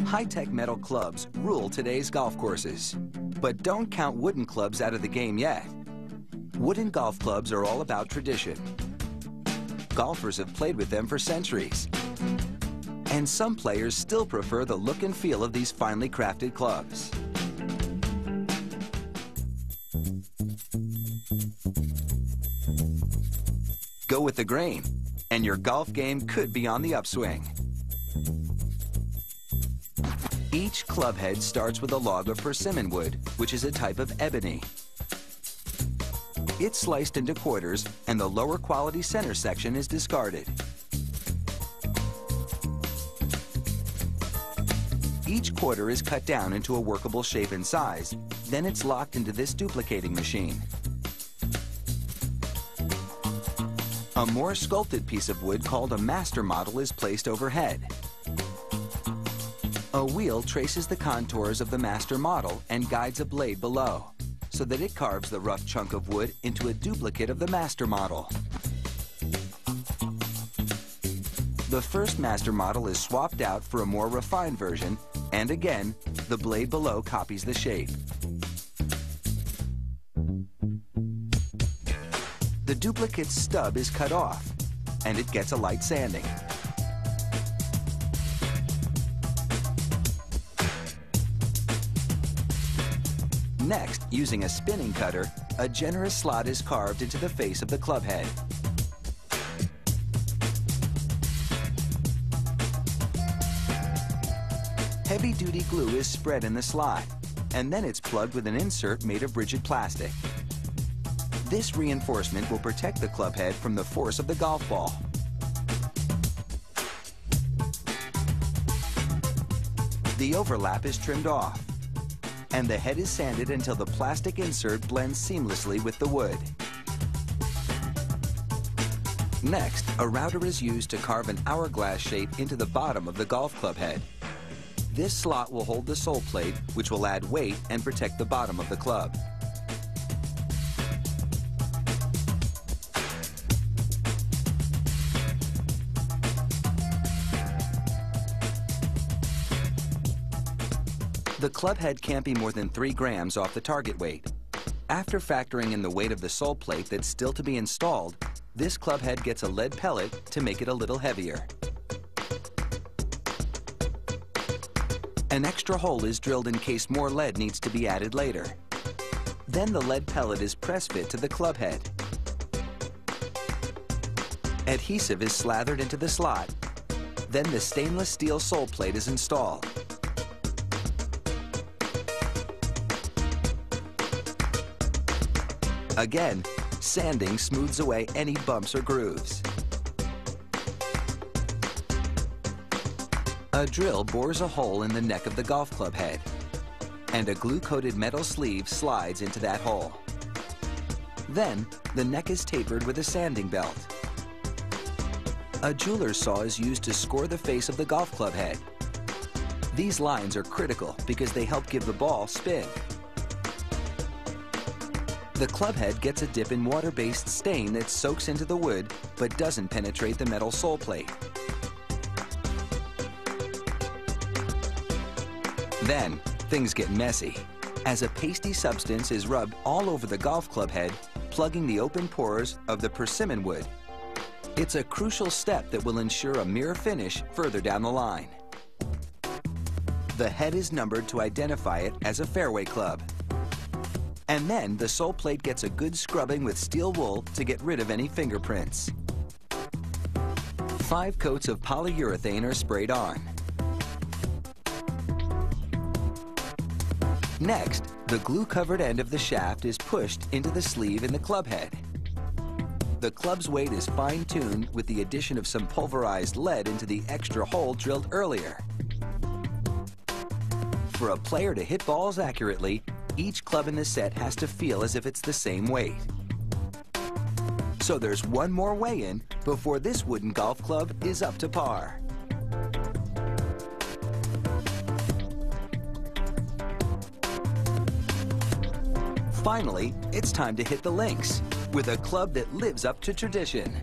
High-tech metal clubs rule today's golf courses. But don't count wooden clubs out of the game yet. Wooden golf clubs are all about tradition. Golfers have played with them for centuries. And some players still prefer the look and feel of these finely crafted clubs. Go with the grain, and your golf game could be on the upswing. Each club head starts with a log of persimmon wood, which is a type of ebony. It's sliced into quarters, and the lower quality center section is discarded. Each quarter is cut down into a workable shape and size, then it's locked into this duplicating machine. A more sculpted piece of wood called a master model is placed overhead. A wheel traces the contours of the master model and guides a blade below, so that it carves the rough chunk of wood into a duplicate of the master model. The first master model is swapped out for a more refined version, and again, the blade below copies the shape. The duplicate stub is cut off, and it gets a light sanding. Next, using a spinning cutter, a generous slot is carved into the face of the club head. Heavy-duty glue is spread in the slot, and then it's plugged with an insert made of rigid plastic. This reinforcement will protect the club head from the force of the golf ball. The overlap is trimmed off, and the head is sanded until the plastic insert blends seamlessly with the wood. Next, a router is used to carve an hourglass shape into the bottom of the golf club head. This slot will hold the sole plate, which will add weight and protect the bottom of the club. The club head can't be more than 3 grams off the target weight. After factoring in the weight of the sole plate that's still to be installed, this club head gets a lead pellet to make it a little heavier. An extra hole is drilled in case more lead needs to be added later. Then the lead pellet is press fit to the club head. Adhesive is slathered into the slot. Then the stainless steel sole plate is installed. Again, sanding smooths away any bumps or grooves. A drill bores a hole in the neck of the golf club head, and a glue-coated metal sleeve slides into that hole. Then, the neck is tapered with a sanding belt. A jeweler's saw is used to score the face of the golf club head. These lines are critical because they help give the ball spin. The club head gets a dip in water-based stain that soaks into the wood but doesn't penetrate the metal sole plate. Then, things get messy, as a pasty substance is rubbed all over the golf club head, plugging the open pores of the persimmon wood. It's a crucial step that will ensure a mirror finish further down the line. The head is numbered to identify it as a fairway club. And then the sole plate gets a good scrubbing with steel wool to get rid of any fingerprints. 5 coats of polyurethane are sprayed on. Next, the glue-covered end of the shaft is pushed into the sleeve in the club head. The club's weight is fine-tuned with the addition of some pulverized lead into the extra hole drilled earlier. For a player to hit balls accurately, each club in the set has to feel as if it's the same weight. So there's one more weigh-in before this wooden golf club is up to par. Finally, it's time to hit the links with a club that lives up to tradition.